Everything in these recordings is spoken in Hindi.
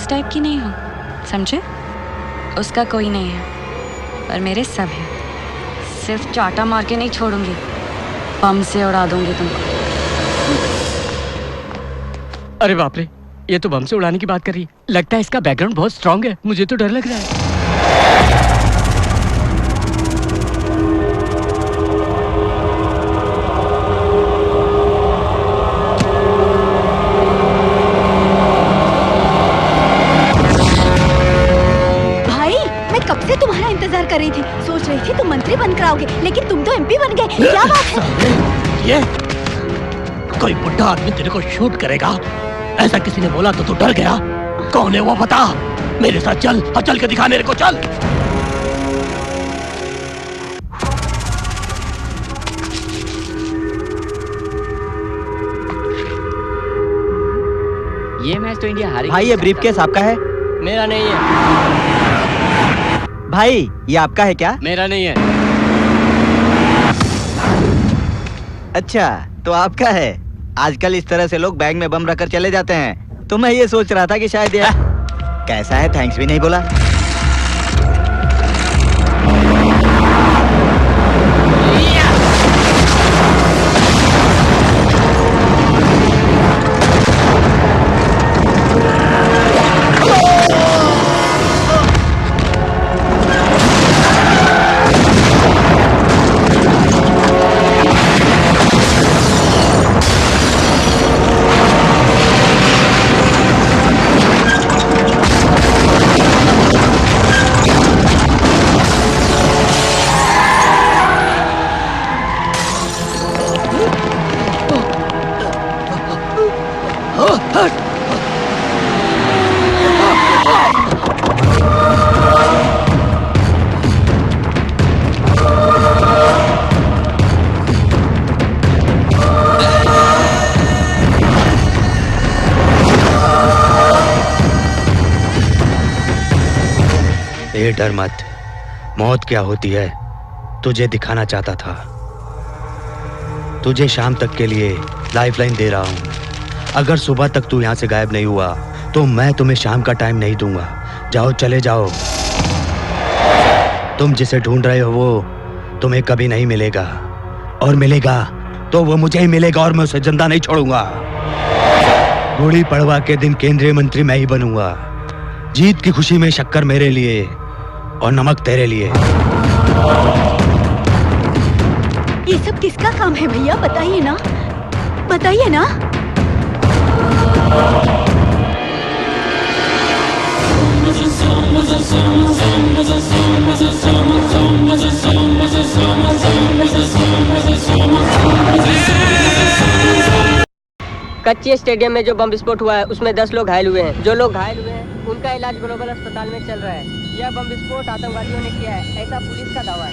उस टाइप की नहीं हूँ, समझे? उसका कोई नहीं है, पर मेरे सब है। सिर्फ चाटा मार के नहीं छोड़ूंगी, बम से उड़ा दूंगी तुमको। अरे बाप रे, ये तो बम से उड़ाने की बात कर रही है। लगता है इसका बैकग्राउंड बहुत स्ट्रांग है, मुझे तो डर लग रहा है। तुम्हारा इंतजार कर रही थी, सोच रही थी तुम मंत्री बनकर आओगे, लेकिन तुम तो एमपी बन गए। क्या बात है? ये कोई बुढ़ा आदमी तेरे को शूट करेगा, ऐसा किसी ने बोला तो तू डर गया? कौन है वो बता, मेरे साथ चल और चल के दिखा मेरे को, चल। ये मैच तो इंडिया हारेगी। भाई ये ब्रीफकेस आपका है? मेरा नहीं है। भाई ये आपका है क्या? मेरा नहीं है। अच्छा तो आपका है। आजकल इस तरह से लोग बैग में बम रखकर चले जाते हैं, तो मैं ये सोच रहा था कि शायद ये कैसा है, थैंक्स भी नहीं बोला। डर मत, मौत क्या होती है तुझे दिखाना चाहता था। तुझे शाम तक के लिए लाइफलाइन दे रहा हूं। अगर सुबह तक तू यहां से गायब नहीं हुआ तो मैं तुम्हें शाम का टाइम नहीं दूंगा। जाओ, चले जाओ। तुम जिसे ढूंढ रहे हो वो तुम्हें कभी नहीं मिलेगा, और मिलेगा तो वो मुझे ही मिलेगा, और मैं उसे जिंदा नहीं छोड़ूंगा। गुड़ी पड़वा के दिन केंद्रीय मंत्री मैं ही बनूंगा। जीत की खुशी में शक्कर मेरे लिए और नमक तेरे लिए। ये सब किसका काम है भैया, बताइए ना, बताइए ना। कच्ची स्टेडियम में जो बम विस्फोट हुआ है उसमें 10 लोग घायल हुए हैं। जो लोग घायल हुए हैं उनका इलाज ग्लोबल अस्पताल में चल रहा है। यह बम विस्फोट आतंकवादियों ने किया है, ऐसा पुलिस का दावा है।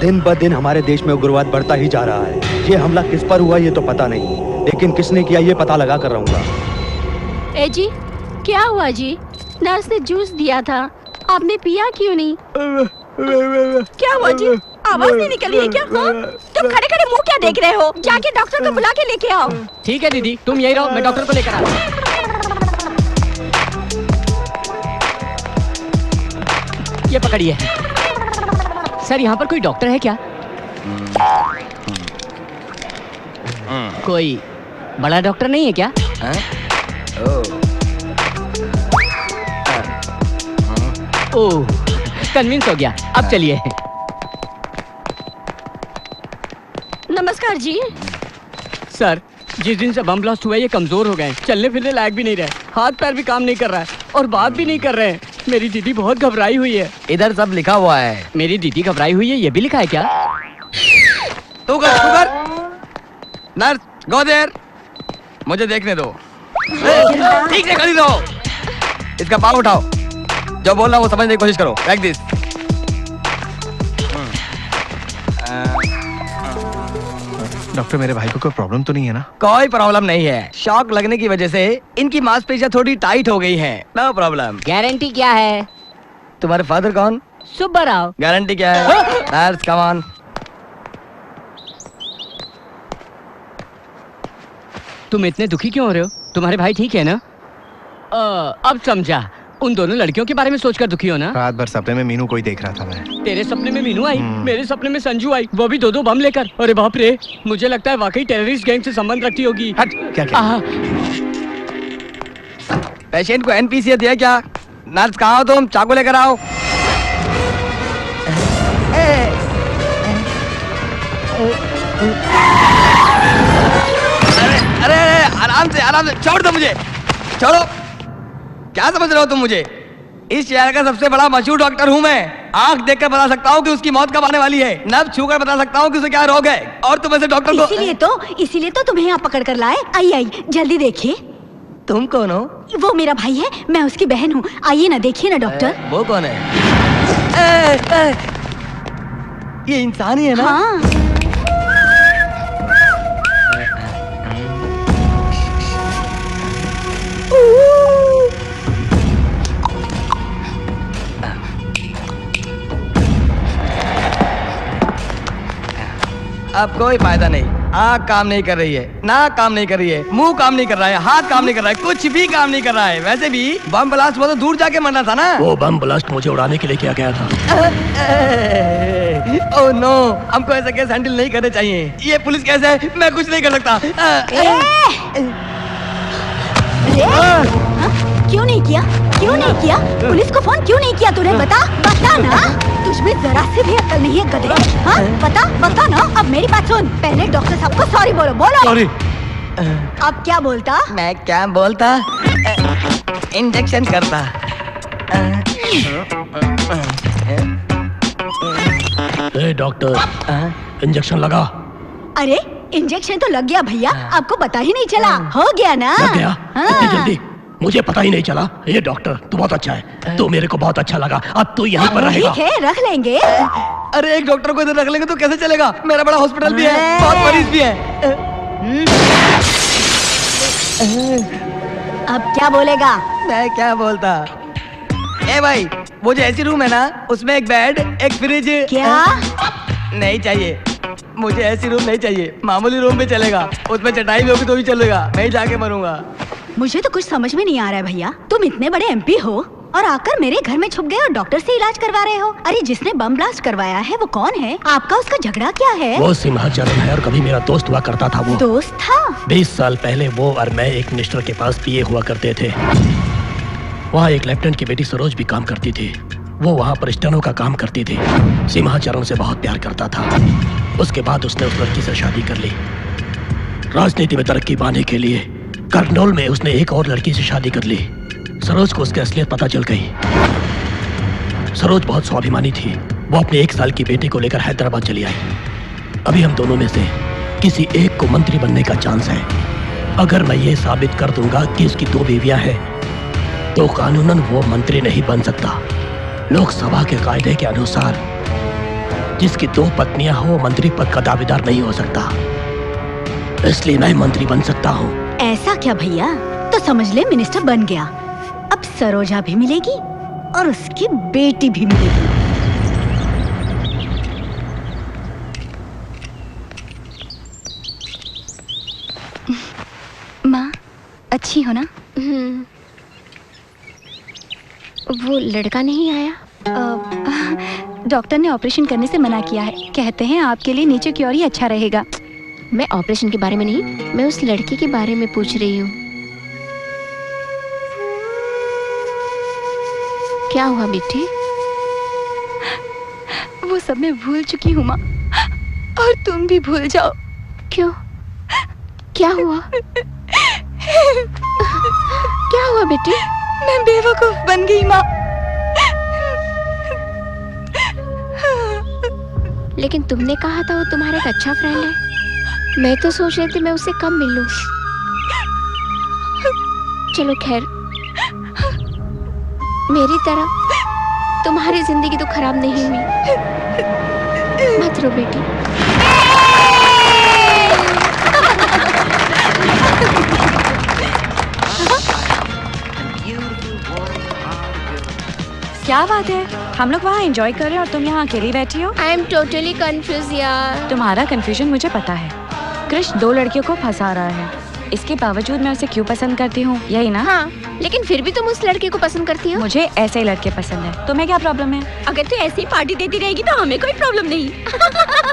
दिन ब दिन हमारे देश में उग्रवाद बढ़ता ही जा रहा है। ये हमला किस पर हुआ ये तो पता नहीं, लेकिन किसने किया ये पता लगा कर रहूंगा। ए जी, क्या हुआ जी? नर्स ने जूस दिया था, आपने पिया क्यों नहीं? क्या हुआ जी? आवाज नहीं निकली है क्या? हाँ? तुम खड़े खड़े मुंह क्या देख रहे हो? जाके डॉक्टर को बुला के लेके आओ। ठीक है दीदी, तुम यही रहो, मैं डॉक्टर को लेकर आता हूँ। ये पकड़िए। सर, यहाँ पर कोई डॉक्टर है क्या? कोई बड़ा डॉक्टर नहीं है क्या? ओह, कन्विंस हो गया। अब चलिए। नमस्कार जी। सर, जिस दिन से बम ब्लास्ट हुआ है ये कमजोर हो गए, चलने फिरने लायक भी नहीं रहे, हाथ पैर भी काम नहीं कर रहा है और बात भी नहीं कर रहे हैं। मेरी दीदी बहुत घबराई हुई है। इधर सब लिखा हुआ है। मेरी दीदी घबराई हुई है, ये भी लिखा है क्या? तू कर। Nurse, go there. मुझे देखने दो। ठीक से खड़ी रहो। इसका पाँव उठाओ। जो बोल रहा हूँ वो समझने की कोशिश करो। Like this. डॉक्टर, मेरे भाई को कोई प्रॉब्लम तो नहीं है ना? कोई प्रॉब्लम नहीं है। शॉक लगने की वजह से इनकी मांसपेशियां थोड़ी टाइट हो गई हैं। No problem. गारंटी क्या है? तुम्हारे फादर कौन? सुब्बाराव। गारंटी क्या है? Nurse, come on. तुम इतने दुखी क्यों हो रहे हो? तुम्हारे भाई ठीक है ना? अब समझा। उन दोनों लड़कियों के बारे में सोचकर दुखी हो ना? रात भर सपने में मीनू को ही देख रहा था मैं। तेरे सपने में मीनू आई, मेरे सपने में संजू आई, वो भी दो बम लेकर। अरे बाप रे, मुझे लगता है वाकई टेररिस्ट गैंग से संबंध रखती होगी। हट, क्या? पेशेंट को एनपीसीए दिया क्या? नर्स कहाँ हो तुम? चाकू लेकर आओ। अरे आराम से छोड़ दो मुझे, छोड़ो। क्या समझ रहे हो तुम मुझे? इस शहर का सबसे बड़ा मशहूर डॉक्टर हूँ मैं। आंख देखकर बता सकता हूँ कि उसकी मौत कब आने वाली है, नब्ज छूकर बता सकता हूँ कि उसे क्या रोग है। और तुम ऐसे डॉक्टर को इसीलिए तो तुम्हें यहाँ पकड़ कर लाए। आइए जल्दी देखिए। तुम कौन हो? वो मेरा भाई है, मैं उसकी बहन हूँ। आइए ना, देखिए ना डॉक्टर। वो कौन है? ये इंसान ही है ना? हाँ। अब कोई फायदा नहीं। आँख काम नहीं कर रही है, नाक काम नहीं कर रही है, मुंह काम नहीं कर रहा है, हाथ काम नहीं कर रहा है, कुछ भी काम नहीं कर रहा है। वैसे भी बम ब्लास्ट वो तो दूर जाके मरना था ना। वो बम ब्लास्ट मुझे उड़ाने के लिए किया गया था। ओह नो, हमको ऐसा केस हैंडल नहीं करने चाहिए। ये पुलिस केस है, मैं कुछ नहीं कर सकता। क्यों नहीं किया? पुलिस को फोन क्यों नहीं किया तूने? बता ना। तुझमें जरा से भी अक्ल नहीं है गधे। हाँ, बता ना। अब मेरी बात सुन, पहले डॉक्टर साहब को सॉरी बोलो। सॉरी। अब क्या बोलता? मैं क्या बोलता? इंजेक्शन करता। डॉक्टर, इंजेक्शन लगा। अरे इंजेक्शन तो लग गया भैया, आपको पता ही नहीं चला। हो गया ना? लग गया? हाँ। इतनी जल्दी? मुझे पता ही नहीं चला। ये डॉक्टर तू बहुत अच्छा है, तू मेरे को बहुत अच्छा लगा। अब तू यहीं पर रहेगा। ठीक है, रख लेंगे। अरे एक डॉक्टर को इधर रख लेंगे तो कैसे चलेगा? मेरा बड़ा हॉस्पिटल भी है, बहुत मरीज भी है। अब क्या बोलेगा? मैं क्या बोलता? ए भाई, वो जो ऐसी रूम है ना, उसमें एक बेड, एक फ्रिज। क्या? नहीं चाहिए, मुझे ऐसी रूम नहीं चाहिए। मामूली रूम भी चलेगा, उसमें चटाई भी होगी तो भी चलेगा। मैं ही जाके मरूंगा। मुझे तो कुछ समझ में नहीं आ रहा है भैया। तुम इतने बड़े एमपी हो और आकर मेरे घर में छुप गए और डॉक्टर से इलाज करवा रहे हो। अरे जिसने बम ब्लास्ट करवाया है वो कौन है? आपका उसका झगड़ा क्या है? वो सिंहाचरण है और कभी मेरा दोस्त हुआ करता था। वो दोस्त था? 20 साल पहले वो और मैं एक मिनिस्टर के पास पीए हुआ करते थे। वहाँ एक लेफ्टिनेंट की बेटी सरोज भी काम करती थी। वो वहाँ पर स्टेनो का काम करती थी। सिंहाचरण से बहुत प्यार करता था। उसके बाद उसने उस लड़की से शादी कर ली। राजनीति में तरक्की पाने के लिए करनौल में उसने एक और लड़की से शादी कर ली। सरोज को उसकी असलियत पता चल गई। सरोज बहुत स्वाभिमानी थी। वो अपने 1 साल की बेटी को लेकर हैदराबाद चली आई। अभी हम दोनों में से किसी एक को मंत्री बनने का चांस है। अगर मैं ये साबित कर दूंगा कि उसकी 2 बीवियां हैं, तो कानूनन वो मंत्री नहीं बन सकता। लोकसभा के कायदे के अनुसार जिसकी 2 पत्नियां हो मंत्री पद का दावेदार नहीं हो सकता। इसलिए मैं मंत्री बन सकता हूँ। ऐसा क्या भैया? तो समझ ले मिनिस्टर बन गया। अब सरोजा भी मिलेगी और उसकी बेटी भी मिलेगी। माँ अच्छी हो ना? वो लड़का नहीं आया? डॉक्टर ने ऑपरेशन करने से मना किया है। कहते हैं आपके लिए नीचे की ओर ही अच्छा रहेगा। मैं ऑपरेशन के बारे में नहीं, मैं उस लड़के के बारे में पूछ रही हूँ। क्या हुआ बेटी? वो सब मैं भूल चुकी हूँ माँ, और तुम भी भूल जाओ। क्यों? क्या हुआ? क्या हुआ बेटी? मैं बेवकूफ बन गई माँ। लेकिन तुमने कहा था वो तुम्हारा एक अच्छा फ्रेंड है। मैं तो सोच रही थी मैं उससे कब मिल लूं। चलो खैर, मेरी तरह तुम्हारी जिंदगी तो खराब नहीं हुई। मत रो बेटी। क्या बात है, हम लोग वहाँ एंजॉय कर रहे हैं और तुम यहाँ अकेली बैठी हो। आई एम टोटली कंफ्यूज यार। तुम्हारा कंफ्यूजन मुझे पता है। कृष्ण 2 लड़कियों को फंसा रहा है। इसके बावजूद मैं उसे क्यों पसंद करती हूँ, यही ना? हाँ, लेकिन फिर भी तुम उस लड़के को पसंद करती हो। मुझे ऐसे ही लड़के पसंद है, तुम्हें क्या प्रॉब्लम है? अगर तू ऐसी पार्टी देती रहेगी तो हमें कोई प्रॉब्लम नहीं।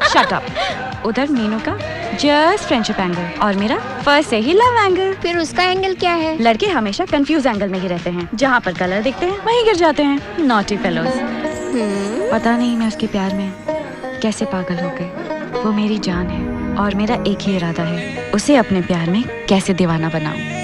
Shut up. उधर मीनू का जस्ट फ्रेंडशिप एंगल और मेरा फर्स्ट से ही लव एंगल। फिर उसका एंगल क्या है? लड़के हमेशा कंफ्यूज एंगल में ही रहते हैं, जहाँ पर कलर दिखते हैं वहीं गिर जाते हैं। Naughty fellows. पता नहीं मैं उसके प्यार में कैसे पागल हो गई। वो मेरी जान है और मेरा एक ही इरादा है, उसे अपने प्यार में कैसे दीवाना बनाऊं।